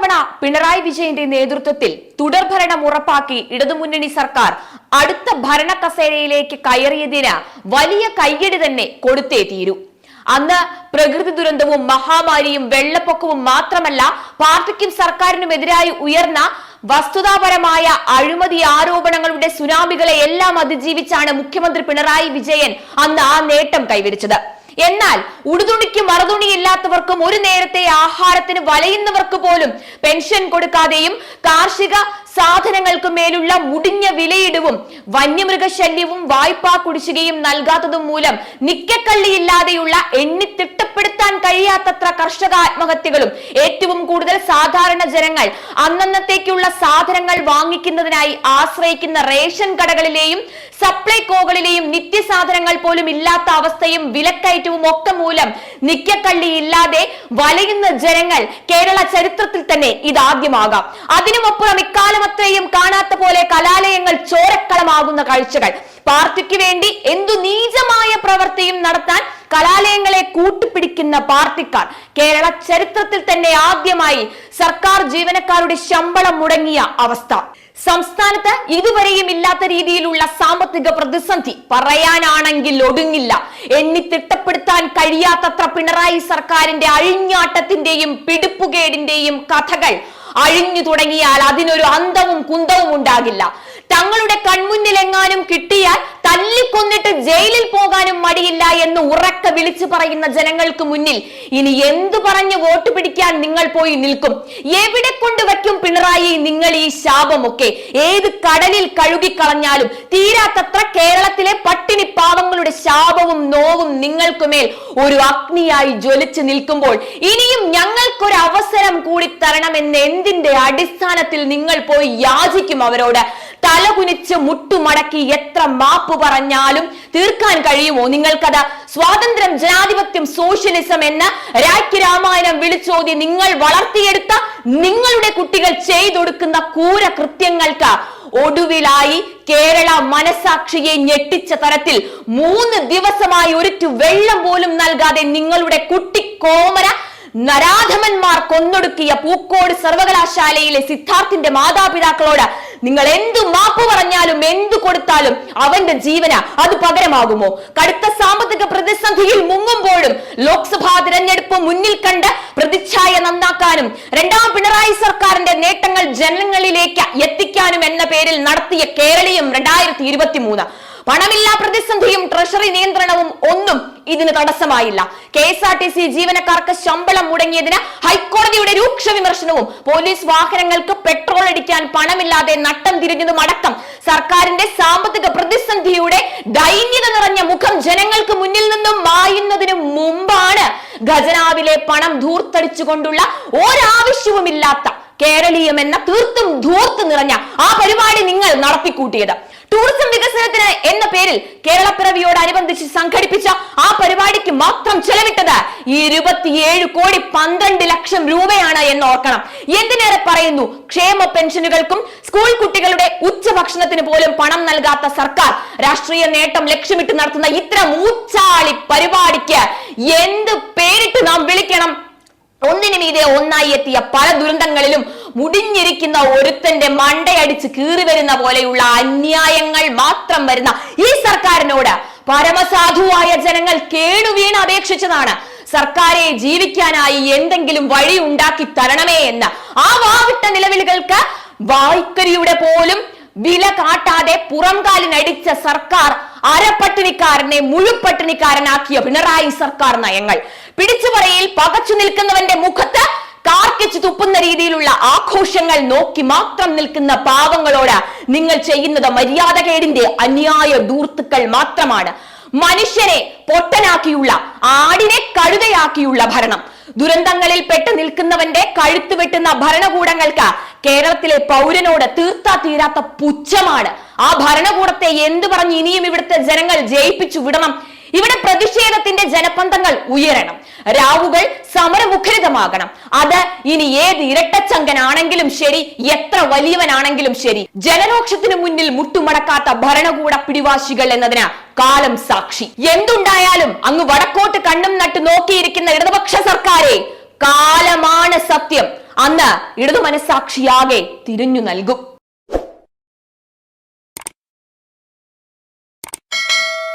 ഇത്തവണ പിണറായി വിജയന്റെ നേതൃത്വത്തിൽ തുടർഭരണം ഉറപ്പാക്കി ഇടതുമുന്നണി സർക്കാർ അടുത്ത ഭരണ കസേരയിലേക്ക് കയറിയതിന് വലിയ കയ്യടി തന്നെ കൊടുത്തേ തീരൂ. അന്ന് പ്രകൃതി ദുരന്തവും മഹാമാരിയും വെള്ളപ്പൊക്കവും മാത്രമല്ല പാർട്ടിക്കും സർക്കാരിനുമെതിരായി ഉയർന്ന വസ്തുതാപരമായ അഴിമതി ആരോപണങ്ങളുടെ സുനാമികളെ എല്ലാം അതിജീവിച്ചാണ് മുഖ്യമന്ത്രി പിണറായി വിജയൻ അന്ന് ആ നേട്ടം കൈവരിച്ചത്. എന്നാൽ ഉടുതുണിക്ക് മറുതുണിയില്ലാത്തവർക്കും ഒരു നേരത്തെ ആഹാരത്തിന് വലയുന്നവർക്ക് പോലും പെൻഷൻ കൊടുക്കാതെയും കാർഷിക സാധനങ്ങൾക്ക് മേലുള്ള മുടിഞ്ഞ വിലയിടിവും വന്യമൃഗശല്യവും വായ്പാ കുടിശ്ശികയും നൽകാത്തതും മൂലം നിക്കക്കള്ളിയില്ലാതെയുള്ള തിട്ടപ്പെടുത്താൻ കഴിയാത്തത്ര കർഷക ആത്മഹത്യകളും ഏറ്റവും കൂടുതൽ സാധാരണ ജനങ്ങൾ അന്നന്നത്തേക്കുള്ള സാധനങ്ങൾ വാങ്ങിക്കുന്നതിനായി ആശ്രയിക്കുന്ന റേഷൻ കടകളിലെയും സപ്ലൈകോകളിലെയും നിത്യസാധനങ്ങൾ പോലും ഇല്ലാത്ത അവസ്ഥയും വിലക്കയറ്റവും ഒക്കെ മൂലം നിക്കക്കള്ളിയില്ലാതെ വലയുന്ന ജനങ്ങൾ കേരള ചരിത്രത്തിൽ തന്നെ ഇതാദ്യമാകാം. അതിനുമപ്പുറം ഇക്കാലമത്രയും കാണാത്ത പോലെ കലാലയങ്ങൾ ചോരക്കളമാകുന്ന കാഴ്ചകൾ. പാർട്ടിക്ക് വേണ്ടി എന്തു നീചമായ പ്രവൃത്തിയും നടത്താൻ കലാലയങ്ങളെ കൂട്ടുപിടിക്കുന്ന പാർട്ടിക്കാർ. കേരള ചരിത്രത്തിൽ തന്നെ ആദ്യമായി സർക്കാർ ജീവനക്കാരുടെ ശമ്പളം മുടങ്ങിയ അവസ്ഥ. സംസ്ഥാനത്ത് ഇതുവരെയും ഇല്ലാത്ത രീതിയിലുള്ള സാമ്പത്തിക പ്രതിസന്ധി പറയാനാണെങ്കിൽ ഒടുങ്ങില്ല. തിട്ടപ്പെടുത്താൻ കഴിയാത്തത്ര പിണറായി സർക്കാരിന്റെ അഴിഞ്ഞാട്ടത്തിന്റെയും പിടിപ്പുകേടിന്റെയും കഥകൾ അഴിഞ്ഞു തുടങ്ങിയാൽ അതിനൊരു അന്തവും കുന്തവും ഉണ്ടാകില്ല. തങ്ങളുടെ കൺമുന്നിൽ എങ്ങാനും കിട്ടിയാൽ തല്ലിക്കൊന്നിട്ട് ജയിലിൽ പോകാനും മടിയില്ല എന്ന് ഉറക്കെ വിളിച്ചു പറയുന്ന ജനങ്ങൾക്ക് മുന്നിൽ ഇനി എന്തു പറഞ്ഞ് വോട്ട് പിടിക്കാൻ നിങ്ങൾ പോയി നിൽക്കും? എവിടെ കൊണ്ടുവയ്ക്കും പിണറായി നിങ്ങൾ ഈ ശാപമൊക്കെ? ഏത് കടലിൽ കഴുകിക്കളഞ്ഞാലും തീരാത്തത്ര കേരളത്തിലെ പട്ടിണി പാവങ്ങളുടെ ശാപവും നോവും നിങ്ങൾക്കുമേൽ ഒരു അഗ്നിയായി ജ്വലിച്ചു നിൽക്കുമ്പോൾ ഇനിയും ഞങ്ങൾക്കൊരു അവസരം കൂടി തരണമെന്ന് എന്തിന്റെ അടിസ്ഥാനത്തിൽ നിങ്ങൾ പോയി യാചിക്കും അവരോട്? തലകുനിച്ച് മുട്ടുമടക്കി എത്ര മാപ്പ് പറഞ്ഞാലും തീർക്കാൻ കഴിയുമോ നിങ്ങൾക്കത്? സ്വാതന്ത്ര്യം, ജനാധിപത്യം, സോഷ്യലിസം എന്ന രാമായണം വിളിച്ചോതി നിങ്ങൾ വളർത്തിയെടുത്ത നിങ്ങളുടെ കുട്ടികൾ ചെയ്തൊടുക്കുന്ന ക്രൂര കൃത്യങ്ങൾക്ക് ഒടുവിലായി കേരള മനസാക്ഷിയെ ഞെട്ടിച്ച തരത്തിൽ 3 ദിവസമായി ഒരിറ്റു വെള്ളം പോലും നൽകാതെ നിങ്ങളുടെ കുട്ടിക്കോമര നരാധമന്മാർ കൊന്നൊടുക്കിയ പൂക്കോട് സർവകലാശാലയിലെ സിദ്ധാർത്ഥിന്റെ മാതാപിതാക്കളോട് നിങ്ങൾ എന്തു മാപ്പ് പറഞ്ഞാലും എന്തു കൊടുത്താലും അവന്റെ ജീവന അത് പകരമാകുമോ? കടുത്ത സാമ്പത്തിക പ്രതിസന്ധിയിൽ മുങ്ങുമ്പോഴും ലോക്സഭാ തിരഞ്ഞെടുപ്പ് മുന്നിൽ കണ്ട് പ്രതിച്ഛായ നന്നാക്കാനും രണ്ടാം പിണറായി സർക്കാരിന്റെ നേട്ടങ്ങൾ ജനങ്ങളിലേക്ക് എത്തിക്കാനും എന്ന പേരിൽ നടത്തിയ കേരളീയം 2023 പണമില്ലാ പ്രതിസന്ധിയും ട്രഷറി നിയന്ത്രണവും ഒന്നും ഇതിന് തടസ്സമായില്ല. KSRTC ജീവനക്കാർക്ക് ശമ്പളം മുടങ്ങിയതിന് ഹൈക്കോടതിയുടെ രൂക്ഷ വിമർശനവും പോലീസ് വാഹനങ്ങൾക്ക് പെട്രോൾ അടിക്കാൻ പണമില്ലാതെ നട്ടം തിരിഞ്ഞതും അടക്കം സർക്കാരിന്റെ സാമ്പത്തിക പ്രതിസന്ധിയുടെ ദൈന്യത നിറഞ്ഞ മുഖം ജനങ്ങൾക്ക് മുന്നിൽ നിന്നും മായുന്നതിനു മുമ്പാണ് ഖജനാവിലെ പണം ധൂർത്തടിച്ചുകൊണ്ടുള്ള ഒരാവശ്യവുമില്ലാത്ത കേരളീയം എന്ന തീർത്തും ധൂർത്ത് നിറഞ്ഞ ആ പരിപാടി നിങ്ങൾ നടത്തിക്കൂട്ടിയത്. ടൂറിസം വികസനത്തിന് എന്ന പേരിൽ കേരളപ്പിറവിയോടനുബന്ധിച്ച് സംഘടിപ്പിച്ച ആ പരിപാടിക്ക് മാത്രം ചെലവിട്ടത് 27 കോടി 12 ലക്ഷം രൂപയാണ് എന്ന് ഓർക്കണം. എന്തിനേറെ പറയുന്നു, ക്ഷേമ പെൻഷനുകൾക്കും സ്കൂൾ കുട്ടികളുടെ ഉച്ചഭക്ഷണത്തിന് പോലും പണം നൽകാത്ത സർക്കാർ രാഷ്ട്രീയ നേട്ടം ലക്ഷ്യമിട്ട് നടത്തുന്ന ഇത്തരം ഊച്ചാളി പരിപാടിക്ക് എന്ത് പേരിട്ട് നാം വിളിക്കണം? ഒന്നിനു മീതെ ഒന്നായി എത്തിയ പല ദുരന്തങ്ങളിലും മുടിഞ്ഞിരിക്കുന്ന ഒരുത്തന്റെ മണ്ടയടിച്ച് കീറി വരുന്ന പോലെയുള്ള അന്യായങ്ങൾ മാത്രം വരുന്ന ഈ സർക്കാരിനോട് പരമസാധുവായ ജനങ്ങൾ കേണുവീണ് അപേക്ഷിച്ചതാണ് സർക്കാരെ ജീവിക്കാനായി എന്തെങ്കിലും വഴി ഉണ്ടാക്കി തരണമേ എന്ന്. ആ വാവിട്ട നിലവിളികൾക്ക് വായ്ക്കരിയുടെ പോലും വില കാട്ടാതെ പുറംകാലിനടിച്ച സർക്കാർ അരപ്പട്ടിണിക്കാരനെ മുഴുപട്ടിണിക്കാരനാക്കിയ പിണറായി സർക്കാർ നയങ്ങൾ, പിടിച്ചുപറയിൽ പകച്ചു നിൽക്കുന്നവന്റെ മുഖത്ത് കാർക്കിച്ചു തുപ്പുന്ന രീതിയിലുള്ള ആഘോഷങ്ങൾ നോക്കി മാത്രം നിൽക്കുന്ന പാവങ്ങളോട് നിങ്ങൾ ചെയ്യുന്നത് മര്യാദകേടിന്റെ അന്യായ ധൂർത്തുക്കൾ മാത്രമാണ്. മനുഷ്യനെ പൊട്ടനാക്കിയുള്ള, ആടിനെ കഴുതയാക്കിയുള്ള ഭരണം, ദുരന്തങ്ങളിൽ പെട്ട് നിൽക്കുന്നവന്റെ കഴുത്ത് വെട്ടുന്ന ഭരണകൂടങ്ങൾക്ക് കേരളത്തിലെ പൗരനോട് തീർത്താ തീരാത്ത പുച്ഛമാണ്. ആ ഭരണകൂടത്തെ എന്തു പറഞ്ഞ് ഇനിയും ഇവിടുത്തെ ജനങ്ങൾ ജയിപ്പിച്ചു വിടണം? ഇവിടെ പ്രതിഷേധത്തിന്റെ ജനപന്തങ്ങൾ ഉയരണം, രാവുകൾ സമരമുഖരിതമാകണം. അത് ഇനി ഏത് ഇരട്ടച്ചങ്കനാണെങ്കിലും ശരി, എത്ര വലിയവനാണെങ്കിലും ശരി, ജനരോക്ഷത്തിനു മുന്നിൽ മുട്ടുമടക്കാത്ത ഭരണകൂട പിടിവാശികൾ എന്നതിന് കാലം സാക്ഷി. എന്തുണ്ടായാലും അങ്ങ് വടക്കോട്ട് കണ്ണും നട്ട് നോക്കിയിരിക്കുന്ന ഇടതുപക്ഷ സർക്കാരെ കാലമാണ് സത്യം. അന്ന് ഇടതു മനസ്സാക്ഷിയാകെ തിരിഞ്ഞു നൽകും.